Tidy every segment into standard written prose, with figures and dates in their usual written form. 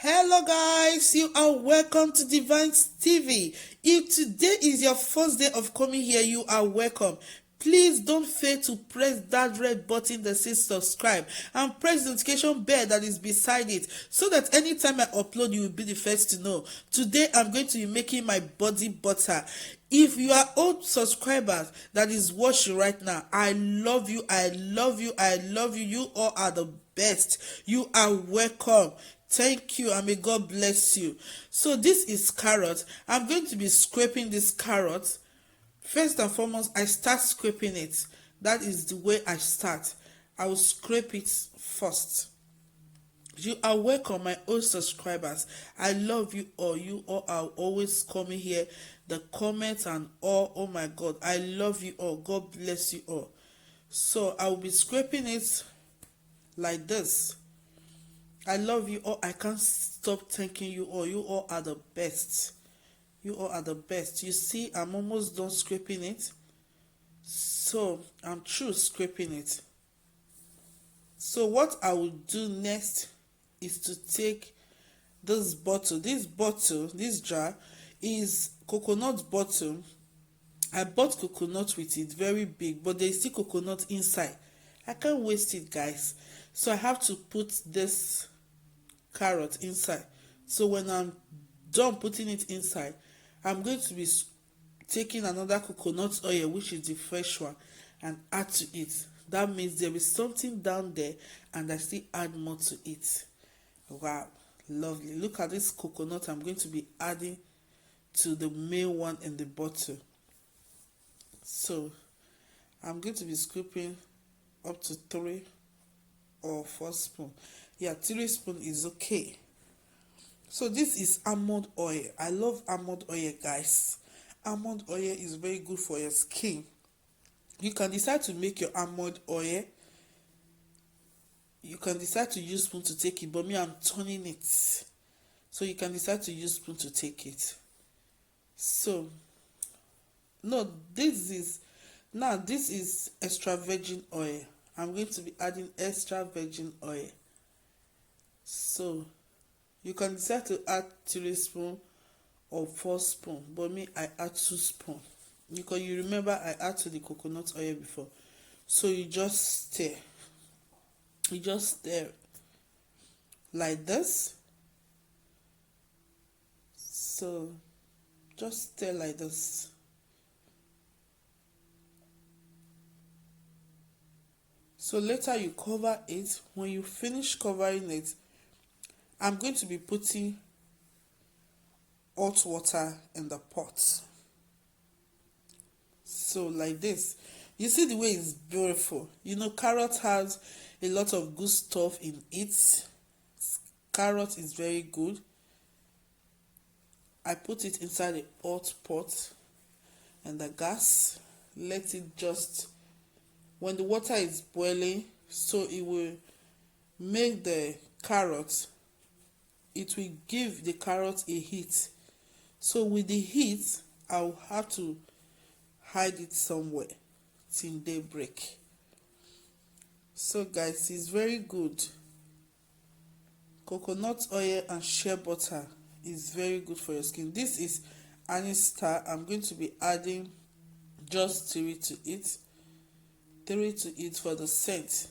Hello guys, you are welcome to Divine TV. If today is your first day of coming here, you are welcome. Please don't fail to press that red button that says subscribe and press the notification bell that is beside it so that anytime I upload you will be the first to know. Today I'm going to be making my body butter. If you are old subscribers that is watching right now, I love you, I love you, I love you. You all are the best. You are welcome. Thank you and may God bless you. So this is carrot. I'm going to be scraping this carrot. First and foremost, I start scraping it. That is the way I start. I will scrape it first. You are welcome, my old subscribers. I love you all. You all are always coming here. The comments and all. Oh my God. I love you all. God bless you all. So I will be scraping it like this. I love you all. I can't stop thanking you all. You all are the best. You all are the best. You see, I'm almost done scraping it. So I'm through scraping it. So what I will do next is to take this bottle. This jar is coconut bottle. I bought coconut with it, very big, but there is still coconut inside. I can't waste it, guys. So I have to put this carrot inside. So when I'm done putting it inside, I'm going to be taking another coconut oil, which is the fresh one, and add to it. That means there is something down there and I still add more to it. Wow, lovely. Look at this coconut I'm going to be adding to the main one in the bottle. So I'm going to be scooping up to 3 or 4 spoons. Yeah, 3 spoons is okay. So this is almond oil. I love almond oil, guys. Almond oil is very good for your skin. You can decide to make your almond oil. You can decide to use spoon to take it, but me, I'm turning it. So you can decide to use spoon to take it. So, no, this is extra virgin oil. I'm going to be adding extra virgin oil. So, you can decide to add 3 spoons or 4 spoons, but me, I add 2 spoons. Because you remember I add to the coconut oil before. So you just stir. You just stir like this. So just stir like this. So later you cover it. When you finish covering it, I'm going to be putting hot water in the pot. So like this. You see the way it's beautiful. You know, carrot has a lot of good stuff in it. Carrot is very good. I put it inside a hot pot and the gas. Let it just, when the water is boiling, so it will make the carrot, it will give the carrot a heat. So with the heat, I'll have to hide it somewhere till daybreak. So guys, it's very good. Coconut oil and shea butter is very good for your skin. This is anise star. I'm going to be adding just 3 to it. 3 to it for the scent.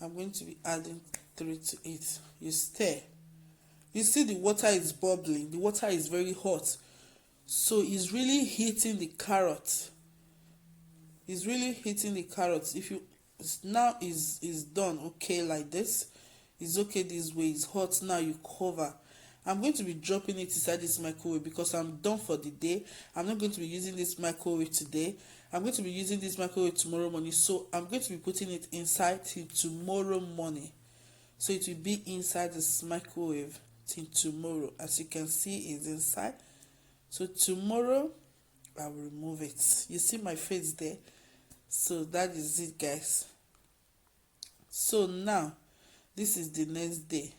I'm going to be adding 3 to it. You stir. You see the water is bubbling. The water is very hot. So it's really heating the carrot. It's really heating the carrot. If you now is done okay like this, it's okay this way. It's hot now. You cover. I'm going to be dropping it inside this microwave because I'm done for the day. I'm not going to be using this microwave today. I'm going to be using this microwave tomorrow morning. So I'm going to be putting it inside till tomorrow morning. So it will be inside this microwave till tomorrow. As you can see, it's inside. So tomorrow, I will remove it. You see my face there? So that is it, guys. So now, this is the next day.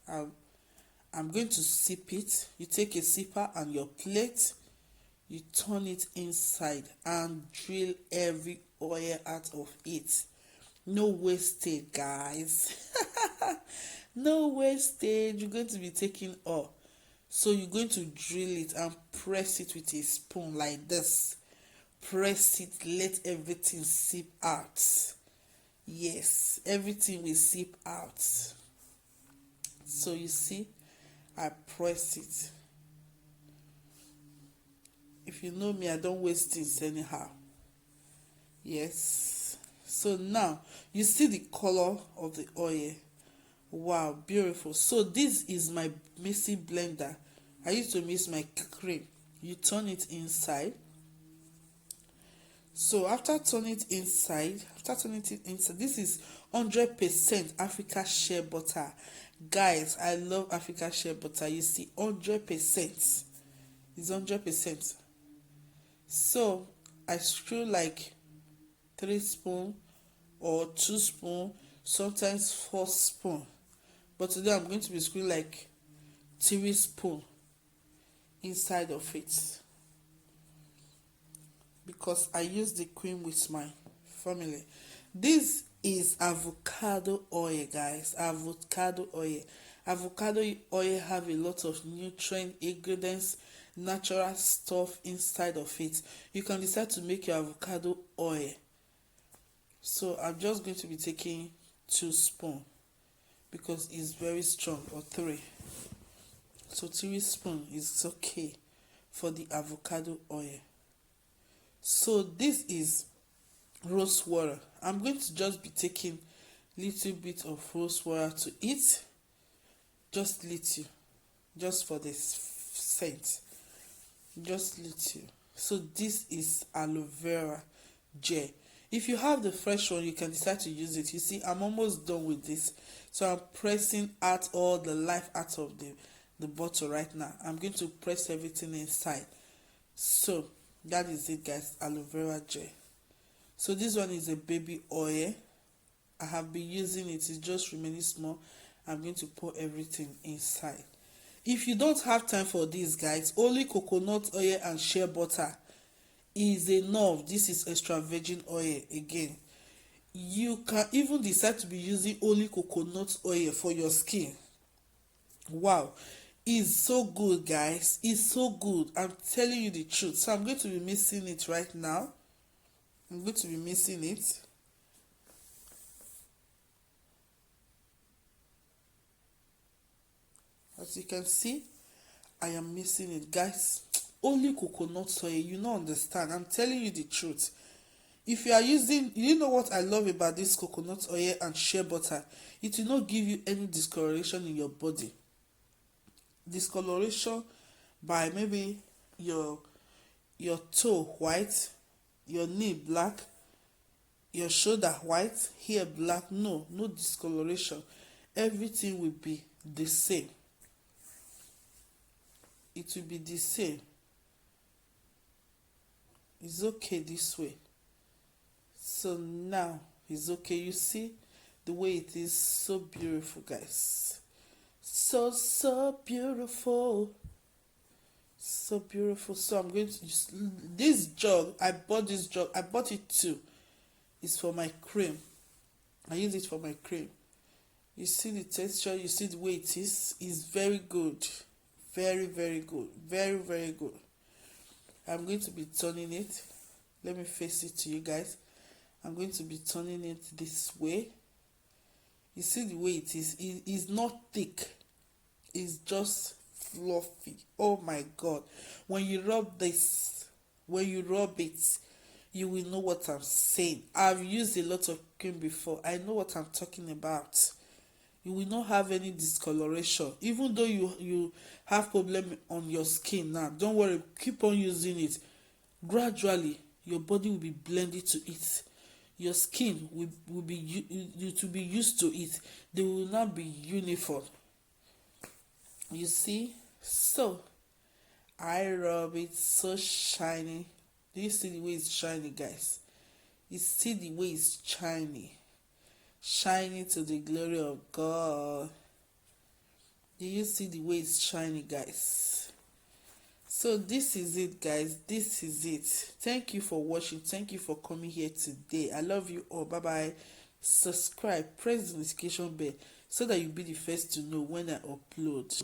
I'm going to sip it. You take a sipper and your plate, you turn it inside and drill every oil out of it. No wastage, guys. No wastage. You're going to be taking all. So you're going to drill it and press it with a spoon like this. Press it, let everything seep out. Yes, everything will seep out. So you see, I press it. If you know me, I don't waste things anyhow. Yes. So now you see the color of the oil. Wow, beautiful. So this is my mixing blender. I used to mix my cream. You turn it inside. So after turning it inside, this is 100% Africa shea butter. Guys, I love Africa shea butter. You see, 100%. It's 100%. So I screw like 3 spoon or 2 spoon, sometimes 4 spoon. But today I'm going to be screwing like 3 spoon inside of it, because I use the cream with my family. This is avocado oil, guys. Avocado oil. Avocado oil have a lot of nutrient ingredients, natural stuff inside of it. You can decide to make your avocado oil. So I'm just going to be taking 2 spoons because it's very strong, or 3. So 3 spoons is okay for the avocado oil. So this is rose water. I'm going to just be taking little bit of rose water to eat, just little, just for this scent, just little. So this is aloe vera gel. If you have the fresh one, you can decide to use it. You see, I'm almost done with this, so I'm pressing out all the life out of the bottle right now. I'm going to press everything inside. So that is it, guys. Aloe vera gel. So this one is a baby oil. I have been using it. It's just remaining small. I'm going to pour everything inside. If you don't have time for this, guys, only coconut oil and shea butter is enough. This is extra virgin oil again. You can even decide to be using only coconut oil for your skin. Wow, it's so good, guys. It's so good. I'm telling you the truth. So I'm going to be mixing it right now. I'm going to be mixing it. As you can see, I am mixing it, guys. Only coconut oil. You don't understand. I'm telling you the truth. If you are using, you know what I love about this coconut oil and shea butter? It will not give you any discoloration in your body. Discoloration by maybe your toe white, your knee black, your shoulder white, hair black. No discoloration. Everything will be the same. It will be the same. It's okay this way. So now it's okay. You see the way it is, so beautiful, guys. So beautiful. So beautiful. So I'm going to use this jug. I bought this jug. I bought it too. It's for my cream. I use it for my cream. You see the texture, you see the way it is. It's very good. Very, very good. Very, very good. I'm going to be turning it. Let me face it to you guys. I'm going to be turning it this way. You see the way it is. It is not thick. It's just fluffy. Oh my God. When you rub this, when you rub it, you will know what I'm saying. I've used a lot of cream before. I know what I'm talking about. You will not have any discoloration. Even though you have problem on your skin now, don't worry. Keep on using it. Gradually, your body will be blended to it. Your skin will be to be used to it. They will not be uniform. You see? So I rub it so shiny. Do you see the way it's shiny, guys? You see the way it's shiny. Shiny to the glory of God. Do you see the way it's shiny, guys? So this is it, guys. This is it. Thank you for watching. Thank you for coming here today. I love you all. Bye bye. Subscribe, press the notification bell so that you'll be the first to know when I upload.